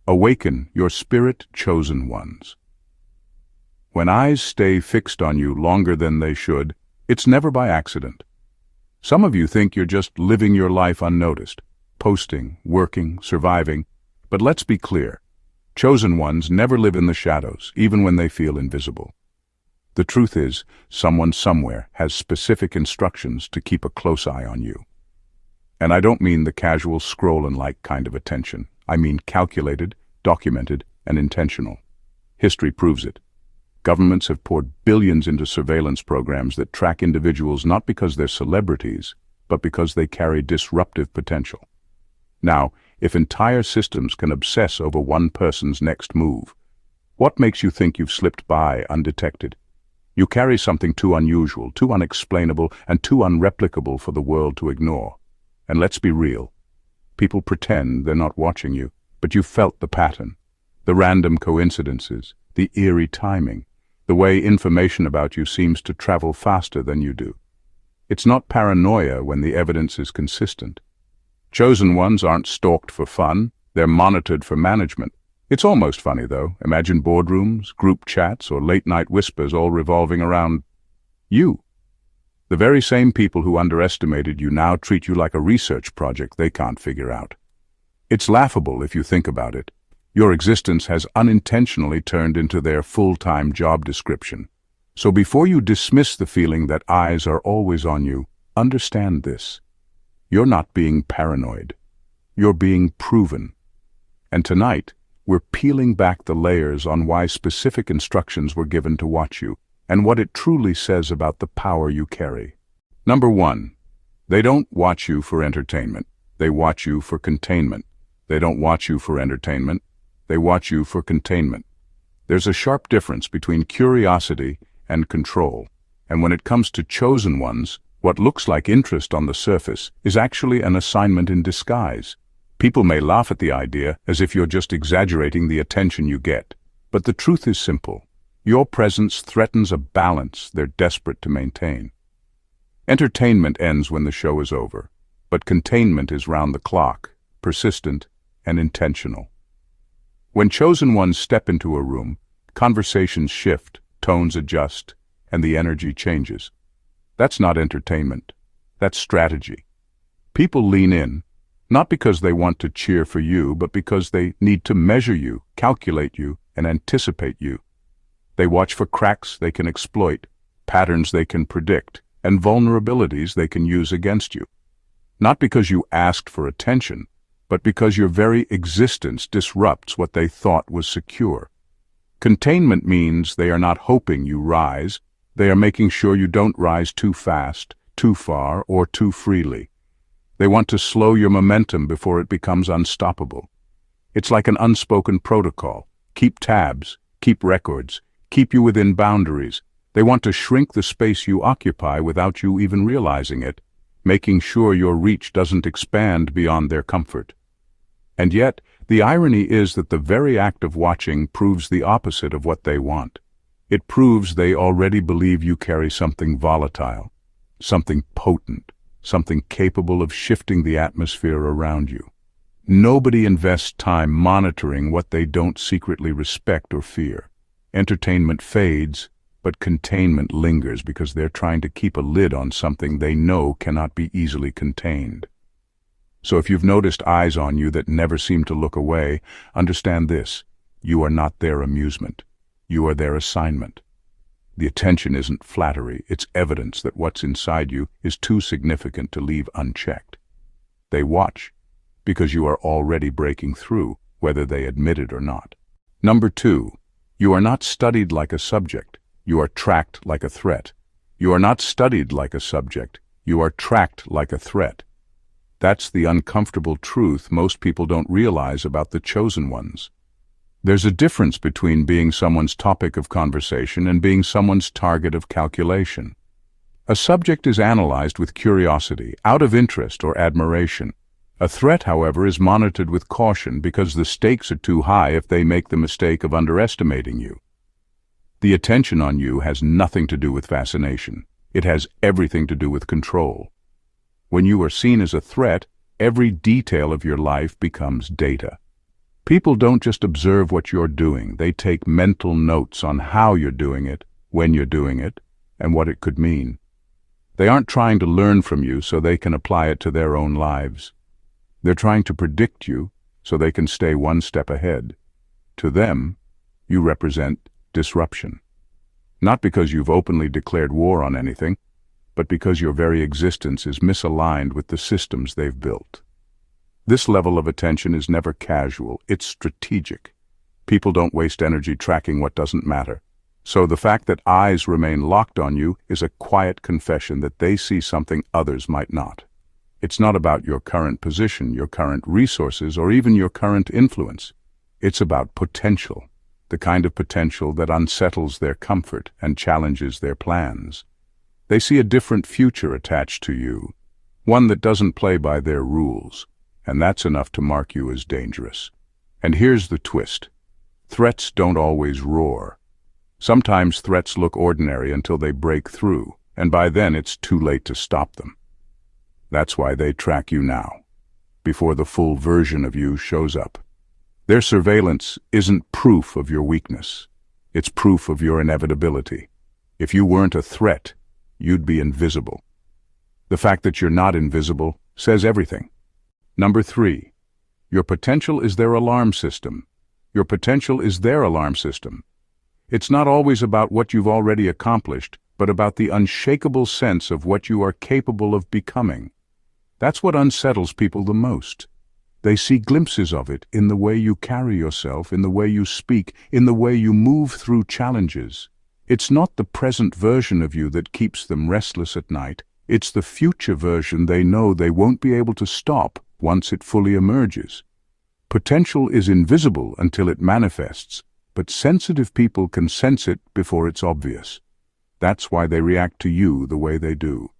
Awaken your spirit chosen ones. When eyes stay fixed on you longer than they should, it's never by accident. Some of you think you're just living your life unnoticed, posting, working, surviving, but let's be clear. Chosen ones never live in the shadows, even when they feel invisible. The truth is, someone somewhere has specific instructions to keep a close eye on you. And I don't mean the casual scroll-and-like kind of attention. I mean calculated, documented, and intentional. History proves it. Governments have poured billions into surveillance programs that track individuals not because they're celebrities, but because they carry disruptive potential. Now, if entire systems can obsess over one person's next move, what makes you think you've slipped by undetected? You carry something too unusual, too unexplainable, and too unreplicable for the world to ignore. And let's be real. People pretend they're not watching you, but you felt the pattern, the random coincidences, the eerie timing, the way information about you seems to travel faster than you do. It's not paranoia when the evidence is consistent. Chosen ones aren't stalked for fun, they're monitored for management. It's almost funny, though. Imagine boardrooms, group chats, or late-night whispers all revolving around you. The very same people who underestimated you now treat you like a research project they can't figure out. It's laughable if you think about it. Your existence has unintentionally turned into their full-time job description. So before you dismiss the feeling that eyes are always on you, understand this. You're not being paranoid. You're being proven. And tonight, we're peeling back the layers on why specific instructions were given to watch you, and what it truly says about the power you carry. Number 1. They don't watch you for entertainment. They watch you for containment. They don't watch you for entertainment. They watch you for containment. There's a sharp difference between curiosity and control. And when it comes to chosen ones, what looks like interest on the surface is actually an assignment in disguise. People may laugh at the idea as if you're just exaggerating the attention you get. But the truth is simple. Your presence threatens a balance they're desperate to maintain. Entertainment ends when the show is over, but containment is round the clock, persistent, and intentional. When chosen ones step into a room, conversations shift, tones adjust, and the energy changes. That's not entertainment. That's strategy. People lean in, not because they want to cheer for you, but because they need to measure you, calculate you, and anticipate you. They watch for cracks they can exploit, patterns they can predict, and vulnerabilities they can use against you. Not because you asked for attention, but because your very existence disrupts what they thought was secure. Containment means they are not hoping you rise, they are making sure you don't rise too fast, too far, or too freely. They want to slow your momentum before it becomes unstoppable. It's like an unspoken protocol. Keep tabs, keep records, keep you within boundaries. They want to shrink the space you occupy without you even realizing it, making sure your reach doesn't expand beyond their comfort. And yet, the irony is that the very act of watching proves the opposite of what they want. It proves they already believe you carry something volatile, something potent, something capable of shifting the atmosphere around you. Nobody invests time monitoring what they don't secretly respect or fear. Entertainment fades, but containment lingers because they're trying to keep a lid on something they know cannot be easily contained. So if you've noticed eyes on you that never seem to look away, understand this: you are not their amusement. You are their assignment. The attention isn't flattery, it's evidence that what's inside you is too significant to leave unchecked. They watch because you are already breaking through, whether they admit it or not. Number 2. You are not studied like a subject. You are tracked like a threat. You are not studied like a subject. You are tracked like a threat. That's the uncomfortable truth most people don't realize about the chosen ones. There's a difference between being someone's topic of conversation and being someone's target of calculation. A subject is analyzed with curiosity, out of interest or admiration. A threat, however, is monitored with caution because the stakes are too high if they make the mistake of underestimating you. The attention on you has nothing to do with fascination. It has everything to do with control. When you are seen as a threat, every detail of your life becomes data. People don't just observe what you're doing, they take mental notes on how you're doing it, when you're doing it, and what it could mean. They aren't trying to learn from you so they can apply it to their own lives. They're trying to predict you so they can stay one step ahead. To them, you represent disruption. Not because you've openly declared war on anything, but because your very existence is misaligned with the systems they've built. This level of attention is never casual, it's strategic. People don't waste energy tracking what doesn't matter. So the fact that eyes remain locked on you is a quiet confession that they see something others might not. It's not about your current position, your current resources, or even your current influence. It's about potential, the kind of potential that unsettles their comfort and challenges their plans. They see a different future attached to you, one that doesn't play by their rules, and that's enough to mark you as dangerous. And here's the twist. Threats don't always roar. Sometimes threats look ordinary until they break through, and by then it's too late to stop them. That's why they track you now, before the full version of you shows up. Their surveillance isn't proof of your weakness. It's proof of your inevitability. If you weren't a threat, you'd be invisible. The fact that you're not invisible says everything. Number 3, your potential is their alarm system. Your potential is their alarm system. It's not always about what you've already accomplished, but about the unshakable sense of what you are capable of becoming. That's what unsettles people the most. They see glimpses of it in the way you carry yourself, in the way you speak, in the way you move through challenges. It's not the present version of you that keeps them restless at night. It's the future version they know they won't be able to stop once it fully emerges. Potential is invisible until it manifests, but sensitive people can sense it before it's obvious. That's why they react to you the way they do.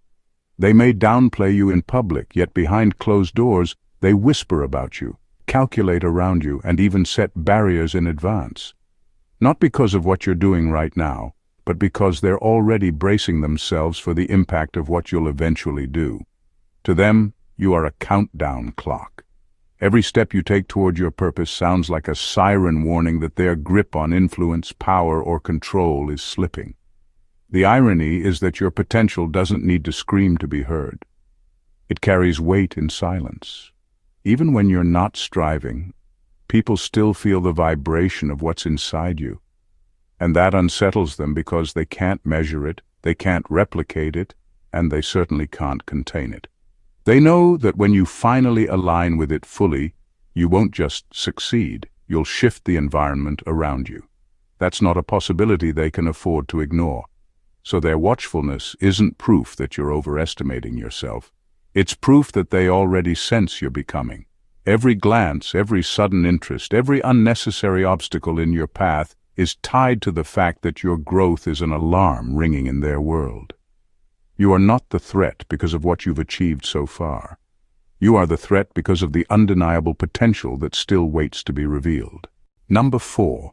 They may downplay you in public, yet behind closed doors, they whisper about you, calculate around you, and even set barriers in advance. Not because of what you're doing right now, but because they're already bracing themselves for the impact of what you'll eventually do. To them, you are a countdown clock. Every step you take toward your purpose sounds like a siren warning that their grip on influence, power, or control is slipping. The irony is that your potential doesn't need to scream to be heard. It carries weight in silence. Even when you're not striving, people still feel the vibration of what's inside you. And that unsettles them because they can't measure it, they can't replicate it, and they certainly can't contain it. They know that when you finally align with it fully, you won't just succeed, you'll shift the environment around you. That's not a possibility they can afford to ignore. So their watchfulness isn't proof that you're overestimating yourself. It's proof that they already sense you're becoming. Every glance, every sudden interest, every unnecessary obstacle in your path is tied to the fact that your growth is an alarm ringing in their world. You are not the threat because of what you've achieved so far. You are the threat because of the undeniable potential that still waits to be revealed. Number 4,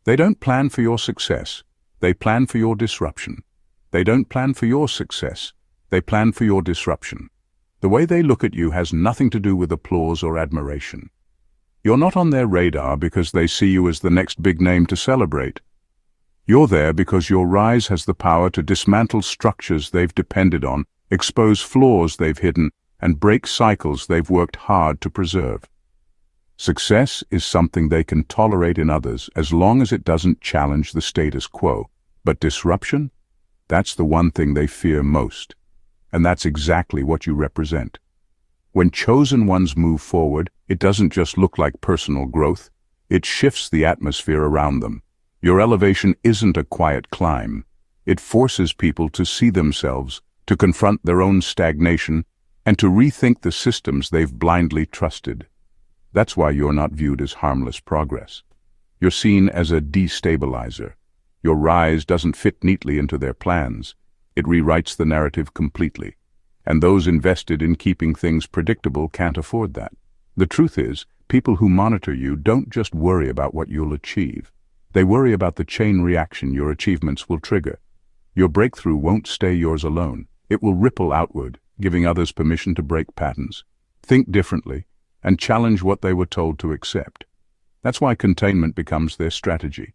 they don't plan for your success. They plan for your disruption. They don't plan for your success. They plan for your disruption. The way they look at you has nothing to do with applause or admiration. You're not on their radar because they see you as the next big name to celebrate. You're there because your rise has the power to dismantle structures they've depended on, expose flaws they've hidden, and break cycles they've worked hard to preserve. Success is something they can tolerate in others as long as it doesn't challenge the status quo. But disruption? That's the one thing they fear most. And that's exactly what you represent. When chosen ones move forward, it doesn't just look like personal growth. It shifts the atmosphere around them. Your elevation isn't a quiet climb. It forces people to see themselves, to confront their own stagnation, and to rethink the systems they've blindly trusted. That's why you're not viewed as harmless progress. You're seen as a destabilizer. Your rise doesn't fit neatly into their plans. It rewrites the narrative completely. And those invested in keeping things predictable can't afford that. The truth is, people who monitor you don't just worry about what you'll achieve. They worry about the chain reaction your achievements will trigger. Your breakthrough won't stay yours alone. It will ripple outward, giving others permission to break patterns, think differently, and challenge what they were told to accept. That's why containment becomes their strategy.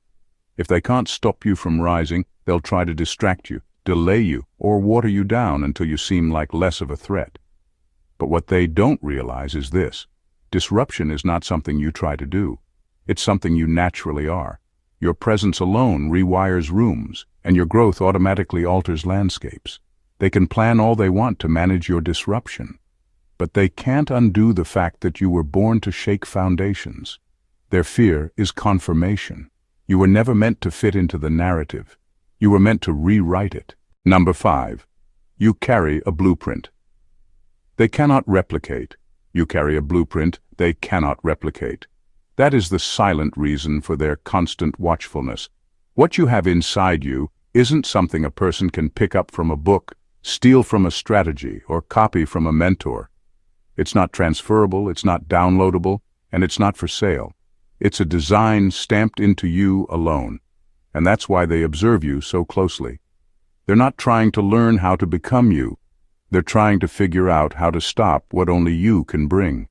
If they can't stop you from rising, they'll try to distract you, delay you, or water you down until you seem like less of a threat. But what they don't realize is this: disruption is not something you try to do. It's something you naturally are. Your presence alone rewires rooms, and your growth automatically alters landscapes. They can plan all they want to manage your disruption, but they can't undo the fact that you were born to shake foundations. Their fear is confirmation. You were never meant to fit into the narrative. You were meant to rewrite it. Number 5. You carry a blueprint. They cannot replicate. You carry a blueprint they cannot replicate. That is the silent reason for their constant watchfulness. What you have inside you isn't something a person can pick up from a book, steal from a strategy, or copy from a mentor. It's not transferable, it's not downloadable, and it's not for sale. It's a design stamped into you alone, and that's why they observe you so closely. They're not trying to learn how to become you. They're trying to figure out how to stop what only you can bring.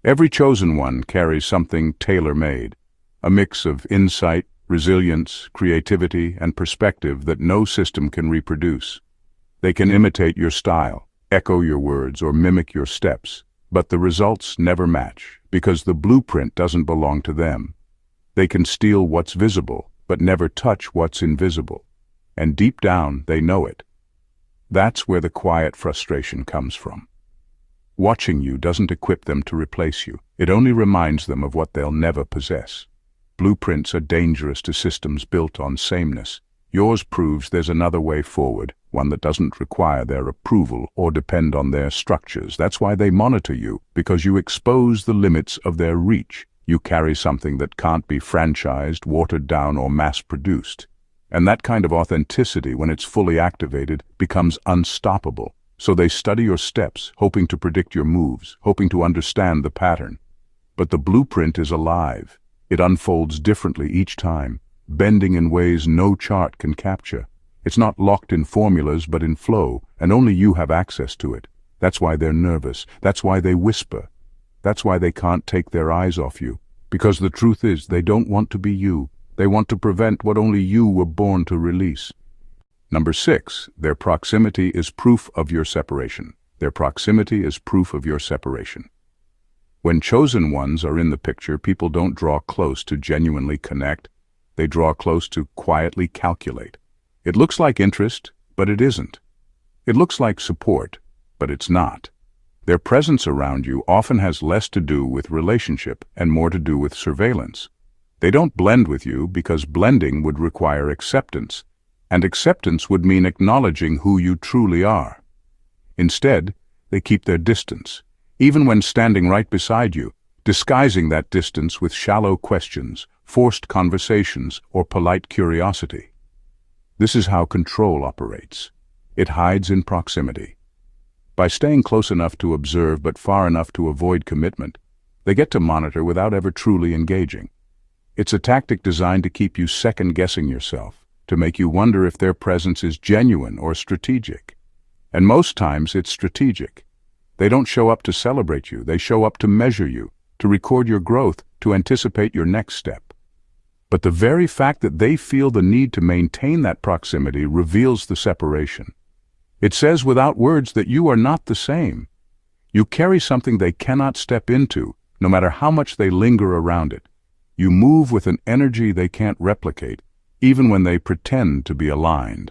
Every chosen one carries something tailor-made, a mix of insight, resilience, creativity, and perspective that no system can reproduce. They can imitate your style, echo your words, or mimic your steps, but the results never match, because the blueprint doesn't belong to them. They can steal what's visible, but never touch what's invisible. And deep down, they know it. That's where the quiet frustration comes from. Watching you doesn't equip them to replace you. It only reminds them of what they'll never possess. Blueprints are dangerous to systems built on sameness. Yours proves there's another way forward, one that doesn't require their approval or depend on their structures. That's why they monitor you, because you expose the limits of their reach. You carry something that can't be franchised, watered down, or mass-produced. And that kind of authenticity, when it's fully activated, becomes unstoppable. So they study your steps, hoping to predict your moves, hoping to understand the pattern. But the blueprint is alive. It unfolds differently each time, bending in ways no chart can capture. It's not locked in formulas, but in flow, and only you have access to it. That's why they're nervous. That's why they whisper. That's why they can't take their eyes off you. Because the truth is, they don't want to be you. They want to prevent what only you were born to release. Number 6, their proximity is proof of your separation. Their proximity is proof of your separation. When chosen ones are in the picture, people don't draw close to genuinely connect. They draw close to quietly calculate. It looks like interest, but it isn't. It looks like support, but it's not. Their presence around you often has less to do with relationship and more to do with surveillance. They don't blend with you because blending would require acceptance, and acceptance would mean acknowledging who you truly are. Instead, they keep their distance, even when standing right beside you, disguising that distance with shallow questions, forced conversations, or polite curiosity. This is how control operates. It hides in proximity. By staying close enough to observe but far enough to avoid commitment, they get to monitor without ever truly engaging. It's a tactic designed to keep you second-guessing yourself, to make you wonder if their presence is genuine or strategic. And most times it's strategic. They don't show up to celebrate you, they show up to measure you, to record your growth, to anticipate your next step. But the very fact that they feel the need to maintain that proximity reveals the separation. It says without words that you are not the same. You carry something they cannot step into, no matter how much they linger around it. You move with an energy they can't replicate, even when they pretend to be aligned.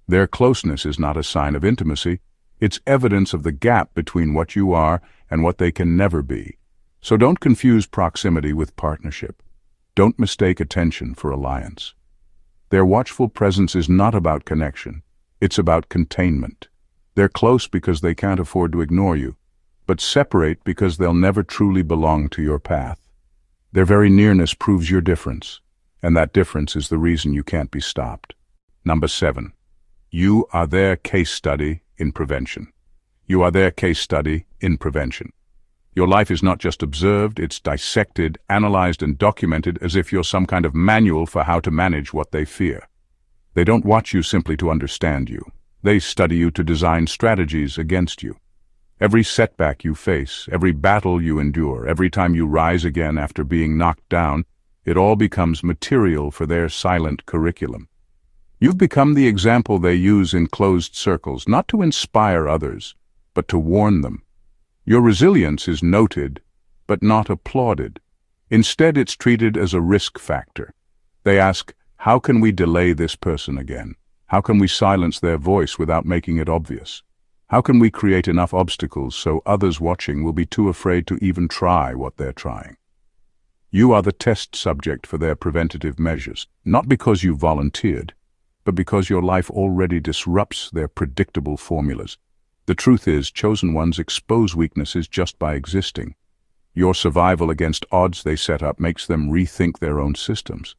Their closeness is not a sign of intimacy. It's evidence of the gap between what you are and what they can never be. So don't confuse proximity with partnership. Don't mistake attention for alliance. Their watchful presence is not about connection. It's about containment. They're close because they can't afford to ignore you, but separate because they'll never truly belong to your path. Their very nearness proves your difference, and that difference is the reason you can't be stopped. Number 7. You are their case study in prevention. You are their case study in prevention. Your life is not just observed, it's dissected, analyzed, and documented as if you're some kind of manual for how to manage what they fear. They don't watch you simply to understand you. They study you to design strategies against you. Every setback you face, every battle you endure, every time you rise again after being knocked down, it all becomes material for their silent curriculum. You've become the example they use in closed circles, not to inspire others, but to warn them. Your resilience is noted, but not applauded. Instead, it's treated as a risk factor. They ask, how can we delay this person again? How can we silence their voice without making it obvious? How can we create enough obstacles so others watching will be too afraid to even try what they're trying? You are the test subject for their preventative measures, not because you volunteered, but because your life already disrupts their predictable formulas. The truth is, chosen ones expose weaknesses just by existing. Your survival against odds they set up makes them rethink their own systems.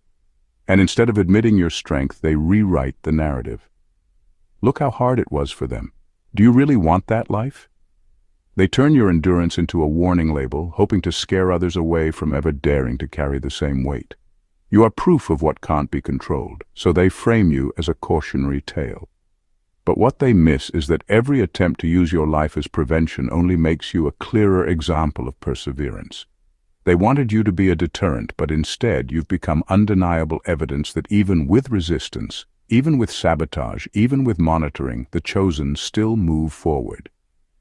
And instead of admitting your strength, they rewrite the narrative. Look how hard it was for them. Do you really want that life? They turn your endurance into a warning label, hoping to scare others away from ever daring to carry the same weight. You are proof of what can't be controlled, so they frame you as a cautionary tale. But what they miss is that every attempt to use your life as prevention only makes you a clearer example of perseverance. They wanted you to be a deterrent, but instead you've become undeniable evidence that even with resistance, even with sabotage, even with monitoring, the chosen still move forward.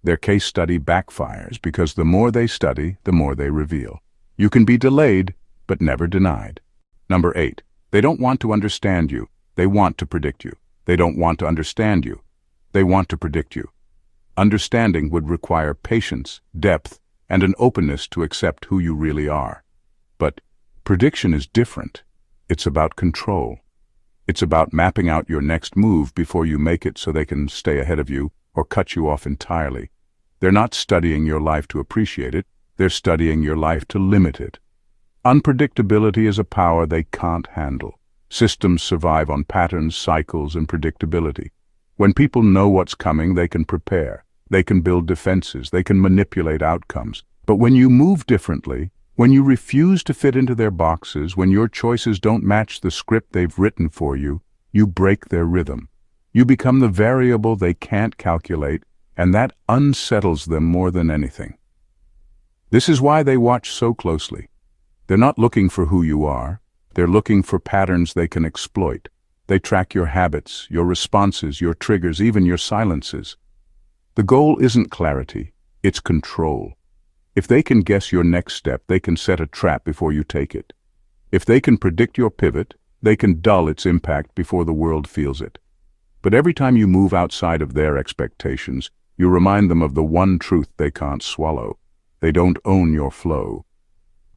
Their case study backfires because the more they study, the more they reveal. You can be delayed, but never denied. Number 8. They don't want to understand you. They want to predict you. They don't want to understand you. They want to predict you. Understanding would require patience, depth, and an openness to accept who you really are. But prediction is different. It's about control. It's about mapping out your next move before you make it so they can stay ahead of you or cut you off entirely. They're not studying your life to appreciate it. They're studying your life to limit it. Unpredictability is a power they can't handle. Systems survive on patterns, cycles, and predictability. When people know what's coming, they can prepare. They can build defenses. They can manipulate outcomes. But when you move differently, when you refuse to fit into their boxes, when your choices don't match the script they've written for you, you break their rhythm. You become the variable they can't calculate, and that unsettles them more than anything. This is why they watch so closely. They're not looking for who you are. They're looking for patterns they can exploit. They track your habits, your responses, your triggers, even your silences. The goal isn't clarity, it's control. If they can guess your next step, they can set a trap before you take it. If they can predict your pivot, they can dull its impact before the world feels it. But every time you move outside of their expectations, you remind them of the one truth they can't swallow. They don't own your flow.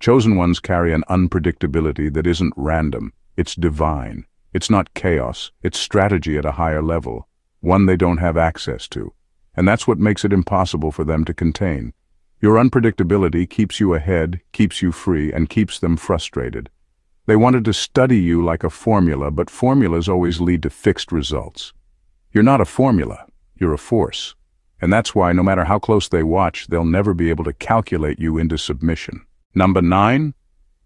Chosen ones carry an unpredictability that isn't random, it's divine. It's not chaos, it's strategy at a higher level, one they don't have access to. And that's what makes it impossible for them to contain. Your unpredictability keeps you ahead, keeps you free, and keeps them frustrated. They wanted to study you like a formula, but formulas always lead to fixed results. You're not a formula, you're a force. And that's why no matter how close they watch, they'll never be able to calculate you into submission. Number 9,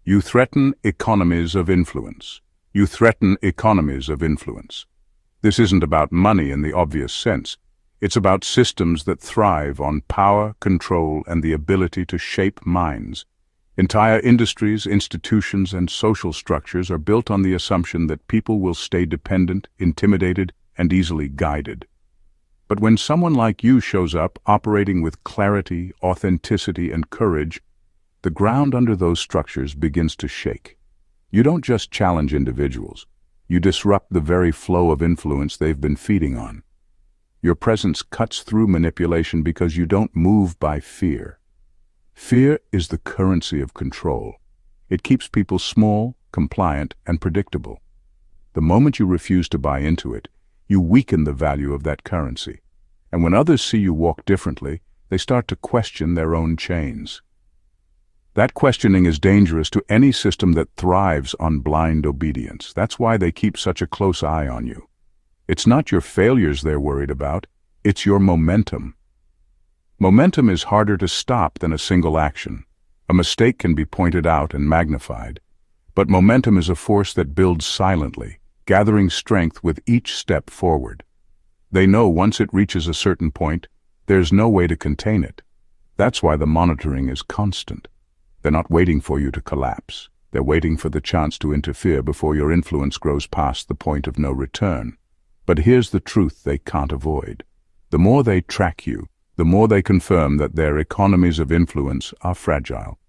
you threaten economies of influence. You threaten economies of influence. This isn't about money in the obvious sense. It's about systems that thrive on power, control, and the ability to shape minds. Entire industries, institutions, and social structures are built on the assumption that people will stay dependent, intimidated, and easily guided. But when someone like you shows up, operating with clarity, authenticity, and courage, the ground under those structures begins to shake. You don't just challenge individuals. You disrupt the very flow of influence they've been feeding on. Your presence cuts through manipulation because you don't move by fear. Fear is the currency of control. It keeps people small, compliant, and predictable. The moment you refuse to buy into it, you weaken the value of that currency. And when others see you walk differently, they start to question their own chains. That questioning is dangerous to any system that thrives on blind obedience. That's why they keep such a close eye on you. It's not your failures they're worried about, it's your momentum. Momentum is harder to stop than a single action. A mistake can be pointed out and magnified, but momentum is a force that builds silently, gathering strength with each step forward. They know once it reaches a certain point, There's no way to contain it. That's why the monitoring is constant. They're not waiting for you to collapse. They're waiting for the chance to interfere before your influence grows past the point of no return. But here's the truth they can't avoid. The more they track you, the more they confirm that their economies of influence are fragile.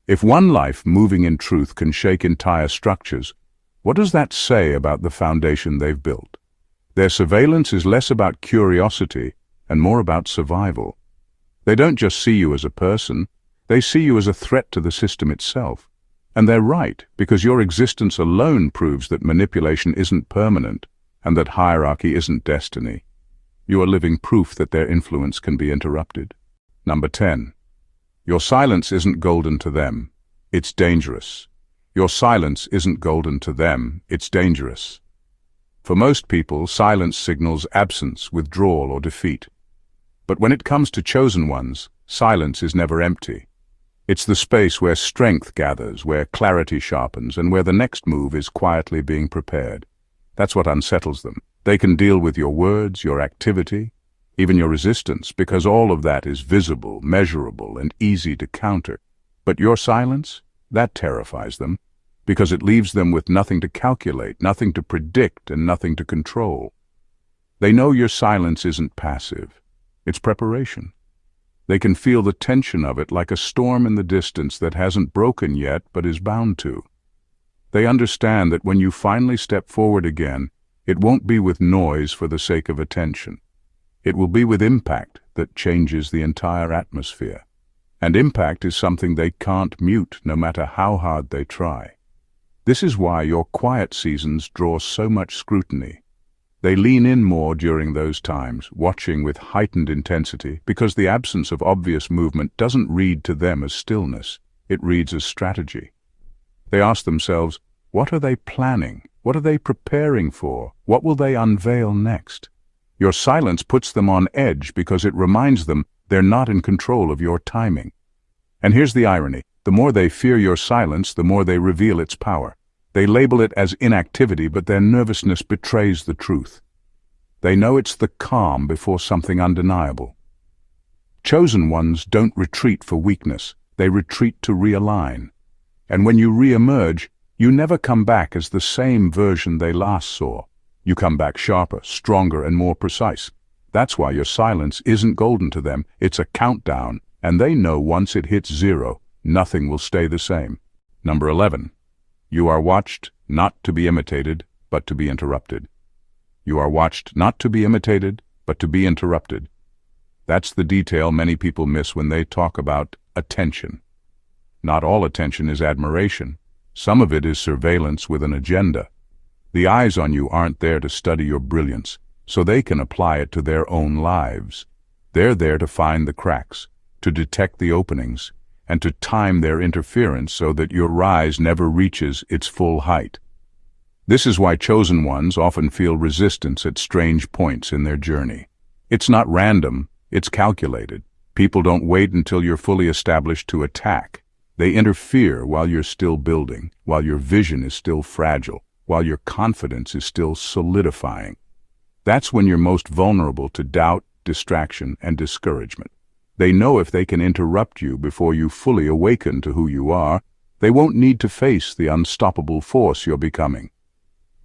If one life moving in truth can shake entire structures, what does that say about the foundation they've built? Their surveillance is less about curiosity and more about survival. They don't just see you as a person, they see you as a threat to the system itself. And they're right, because your existence alone proves that manipulation isn't permanent and that hierarchy isn't destiny. You are living proof that their influence can be interrupted. Number 10. Your silence isn't golden to them, it's dangerous. Your silence isn't golden to them, it's dangerous. For most people, silence signals absence, withdrawal, or defeat. But when it comes to chosen ones, silence is never empty. It's the space where strength gathers, where clarity sharpens, and where the next move is quietly being prepared. That's what unsettles them. They can deal with your words, your activity, even your resistance, because all of that is visible, measurable, and easy to counter. But your silence, that terrifies them, because it leaves them with nothing to calculate, nothing to predict, and nothing to control. They know your silence isn't passive. It's preparation. They can feel the tension of it like a storm in the distance that hasn't broken yet but is bound to. They understand that when you finally step forward again, it won't be with noise for the sake of attention. It will be with impact that changes the entire atmosphere. And impact is something they can't mute no matter how hard they try. This is why your quiet seasons draw so much scrutiny. They lean in more during those times, watching with heightened intensity, because the absence of obvious movement doesn't read to them as stillness, it reads as strategy. They ask themselves, what are they planning? What are they preparing for? What will they unveil next? Your silence puts them on edge because it reminds them they're not in control of your timing. And here's the irony. The more they fear your silence, the more they reveal its power. They label it as inactivity, but their nervousness betrays the truth. They know it's the calm before something undeniable. Chosen ones don't retreat for weakness. They retreat to realign. And when you re-emerge, you never come back as the same version they last saw. You come back sharper, stronger, and more precise. That's why your silence isn't golden to them. It's a countdown, and they know once it hits 0, nothing will stay the same. Number 11. You are watched not to be imitated, but to be interrupted. You are watched not to be imitated, but to be interrupted. That's the detail many people miss when they talk about attention. Not all attention is admiration. Some of it is surveillance with an agenda. The eyes on you aren't there to study your brilliance, so they can apply it to their own lives. They're there to find the cracks, to detect the openings, and to time their interference so that your rise never reaches its full height. This is why chosen ones often feel resistance at strange points in their journey. It's not random, it's calculated. People don't wait until you're fully established to attack. They interfere while you're still building, while your vision is still fragile, while your confidence is still solidifying. That's when you're most vulnerable to doubt, distraction, and discouragement. They know if they can interrupt you before you fully awaken to who you are, they won't need to face the unstoppable force you're becoming.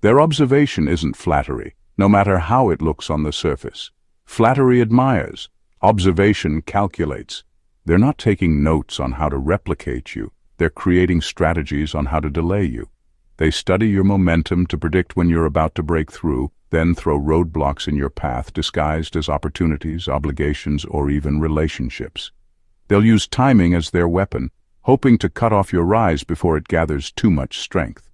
Their observation isn't flattery, no matter how it looks on the surface. Flattery admires. Observation calculates. They're not taking notes on how to replicate you. They're creating strategies on how to delay you. They study your momentum to predict when you're about to break through, then throw roadblocks in your path disguised as opportunities, obligations, or even relationships. They'll use timing as their weapon, hoping to cut off your rise before it gathers too much strength.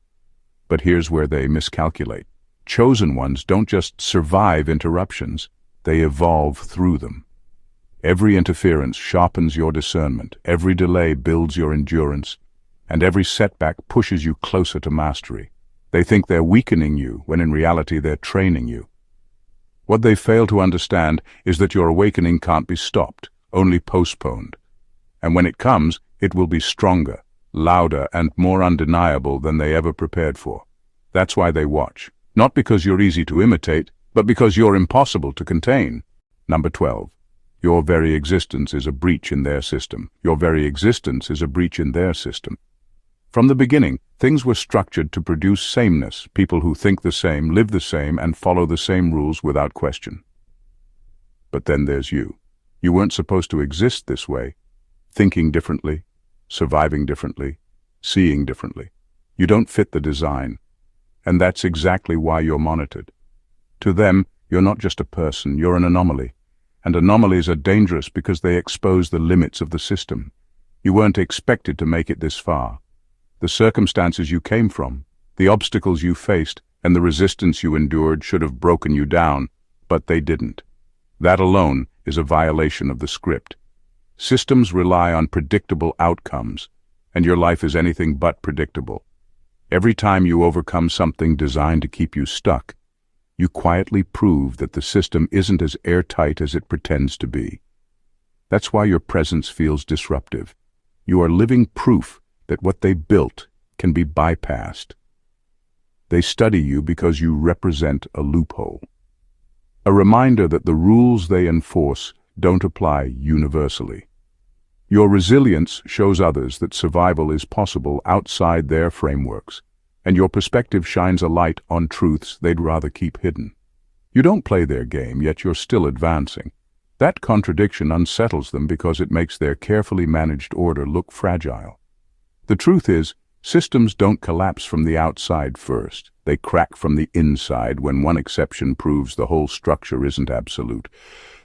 But here's where they miscalculate. Chosen ones don't just survive interruptions, they evolve through them. Every interference sharpens your discernment, every delay builds your endurance, and every setback pushes you closer to mastery. They think they're weakening you, when in reality they're training you. What they fail to understand is that your awakening can't be stopped, only postponed. And when it comes, it will be stronger, louder, and more undeniable than they ever prepared for. That's why they watch. Not because you're easy to imitate, but because you're impossible to contain. Number 12. Your very existence is a breach in their system. Your very existence is a breach in their system. From the beginning, things were structured to produce sameness, people who think the same, live the same, and follow the same rules without question. But then there's you. You weren't supposed to exist this way, thinking differently, surviving differently, seeing differently. You don't fit the design, and that's exactly why you're monitored. To them, you're not just a person, you're an anomaly. And anomalies are dangerous because they expose the limits of the system. You weren't expected to make it this far. The circumstances you came from, the obstacles you faced, and the resistance you endured should have broken you down, but they didn't. That alone is a violation of the script. Systems rely on predictable outcomes, and your life is anything but predictable. Every time you overcome something designed to keep you stuck, you quietly prove that the system isn't as airtight as it pretends to be. That's why your presence feels disruptive. You are living proof that what they built can be bypassed. They study you because you represent a loophole. A reminder that the rules they enforce don't apply universally. Your resilience shows others that survival is possible outside their frameworks, and your perspective shines a light on truths they'd rather keep hidden. You don't play their game, yet you're still advancing. That contradiction unsettles them because it makes their carefully managed order look fragile. The truth is, systems don't collapse from the outside first. They crack from the inside when one exception proves the whole structure isn't absolute.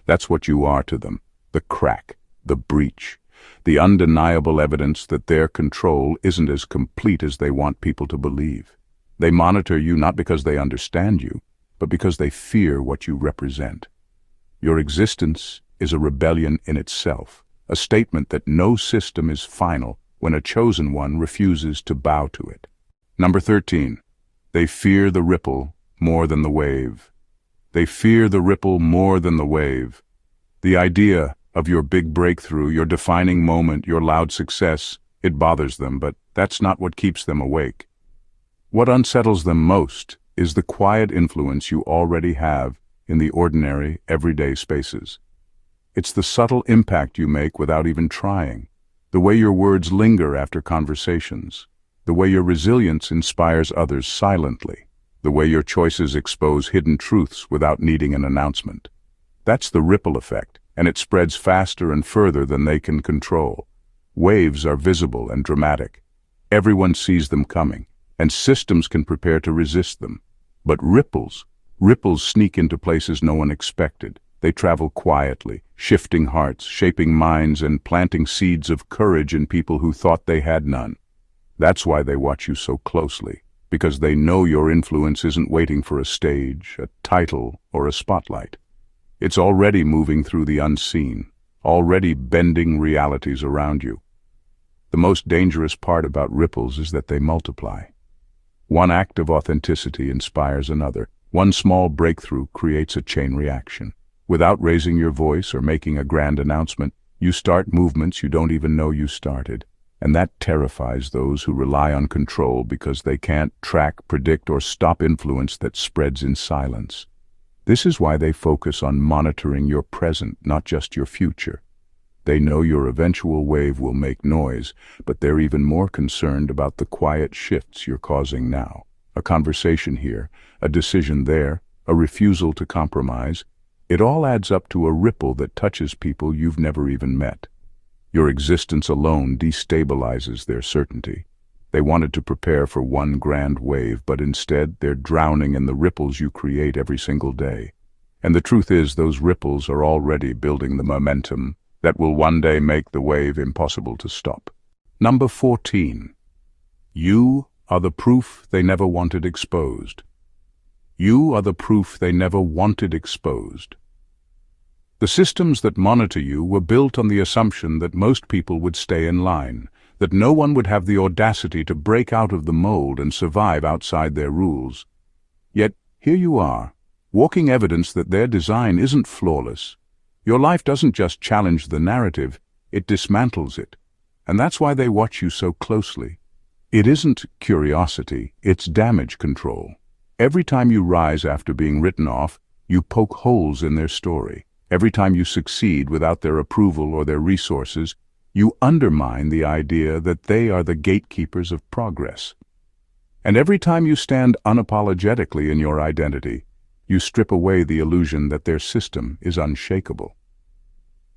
That's what you are to them, the crack, the breach, the undeniable evidence that their control isn't as complete as they want people to believe. They monitor you not because they understand you, but because they fear what you represent. Your existence is a rebellion in itself, a statement that no system is final when a chosen one refuses to bow to it. Number 13. They fear the ripple more than the wave. They fear the ripple more than the wave. The idea of your big breakthrough, your defining moment, your loud success, it bothers them, but that's not what keeps them awake. What unsettles them most is the quiet influence you already have in the ordinary, everyday spaces. It's the subtle impact you make without even trying, the way your words linger after conversations, the way your resilience inspires others silently, the way your choices expose hidden truths without needing an announcement. That's the ripple effect, and it spreads faster and further than they can control. Waves are visible and dramatic. Everyone sees them coming, and systems can prepare to resist them. But ripples sneak into places no one expected. They travel quietly, shifting hearts, shaping minds, and planting seeds of courage in people who thought they had none. That's why they watch you so closely, because they know your influence isn't waiting for a stage, a title, or a spotlight. It's already moving through the unseen, already bending realities around you. The most dangerous part about ripples is that they multiply. One act of authenticity inspires another. One small breakthrough creates a chain reaction. Without raising your voice or making a grand announcement, you start movements you don't even know you started. And that terrifies those who rely on control because they can't track, predict, or stop influence that spreads in silence. This is why they focus on monitoring your present, not just your future. They know your eventual wave will make noise, but they're even more concerned about the quiet shifts you're causing now. A conversation here, a decision there, a refusal to compromise. It all adds up to a ripple that touches people you've never even met. Your existence alone destabilizes their certainty. They wanted to prepare for one grand wave, but instead they're drowning in the ripples you create every single day. And the truth is, those ripples are already building the momentum that will one day make the wave impossible to stop. Number 14. You are the proof they never wanted exposed. You are the proof they never wanted exposed. The systems that monitor you were built on the assumption that most people would stay in line, that no one would have the audacity to break out of the mold and survive outside their rules. Yet here you are, walking evidence that their design isn't flawless. Your life doesn't just challenge the narrative, it dismantles it. And that's why they watch you so closely. It isn't curiosity, it's damage control. Every time you rise after being written off, you poke holes in their story. Every time you succeed without their approval or their resources, you undermine the idea that they are the gatekeepers of progress. And every time you stand unapologetically in your identity, you strip away the illusion that their system is unshakable.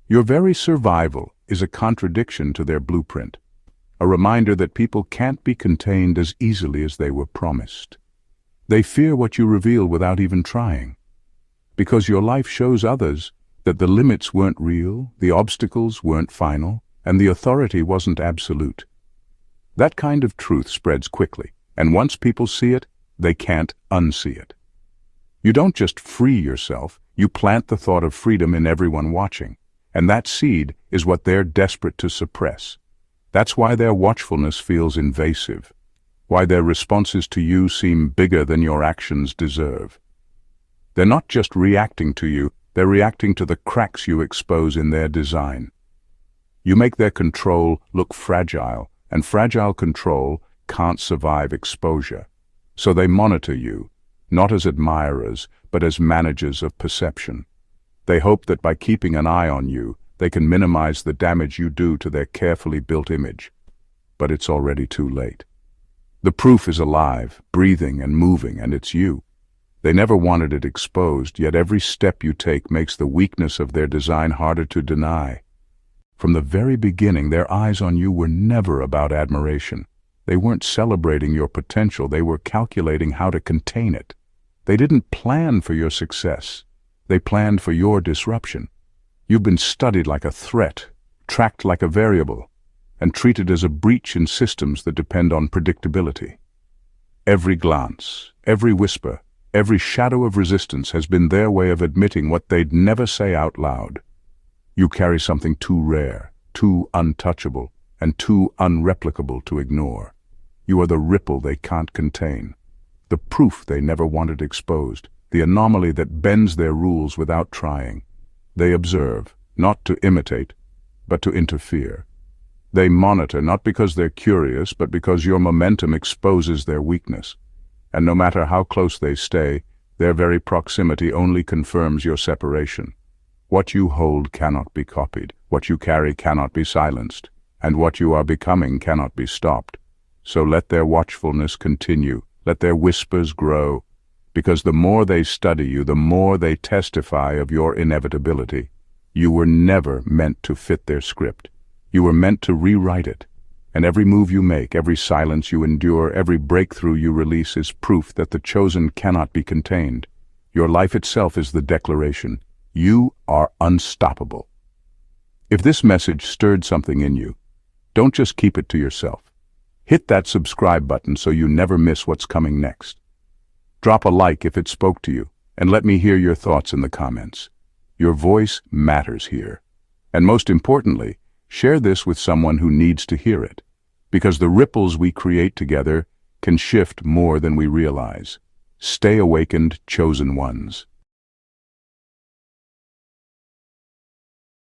Your very survival is a contradiction to their blueprint, a reminder that people can't be contained as easily as they were promised. They fear what you reveal without even trying, because your life shows others that the limits weren't real, the obstacles weren't final, and the authority wasn't absolute. That kind of truth spreads quickly, and once people see it, they can't unsee it. You don't just free yourself, you plant the thought of freedom in everyone watching, and that seed is what they're desperate to suppress. That's why their watchfulness feels invasive, why their responses to you seem bigger than your actions deserve. They're not just reacting to you, they're reacting to the cracks you expose in their design. You make their control look fragile, and fragile control can't survive exposure. So they monitor you, not as admirers, but as managers of perception. They hope that by keeping an eye on you, they can minimize the damage you do to their carefully built image. But it's already too late. The proof is alive, breathing and moving, and it's you. They never wanted it exposed, yet every step you take makes the weakness of their design harder to deny. From the very beginning, their eyes on you were never about admiration. They weren't celebrating your potential, they were calculating how to contain it. They didn't plan for your success. They planned for your disruption. You've been studied like a threat, tracked like a variable, and treated as a breach in systems that depend on predictability. Every glance, every whisper, every shadow of resistance has been their way of admitting what they'd never say out loud. You carry something too rare, too untouchable, and too unreplicable to ignore. You are the ripple they can't contain, the proof they never wanted exposed, the anomaly that bends their rules without trying. They observe, not to imitate, but to interfere. They monitor not because they're curious, but because your momentum exposes their weakness. And no matter how close they stay, their very proximity only confirms your separation. What you hold cannot be copied, what you carry cannot be silenced, and what you are becoming cannot be stopped. So let their watchfulness continue, let their whispers grow, because the more they study you, the more they testify of your inevitability. You were never meant to fit their script. You were meant to rewrite it. And every move you make, every silence you endure, every breakthrough you release is proof that the chosen cannot be contained. Your life itself is the declaration. You are unstoppable. If this message stirred something in you, don't just keep it to yourself. Hit that subscribe button so you never miss what's coming next. Drop a like if it spoke to you, and let me hear your thoughts in the comments. Your voice matters here. And most importantly, share this with someone who needs to hear it, because the ripples we create together can shift more than we realize. Stay awakened, chosen ones.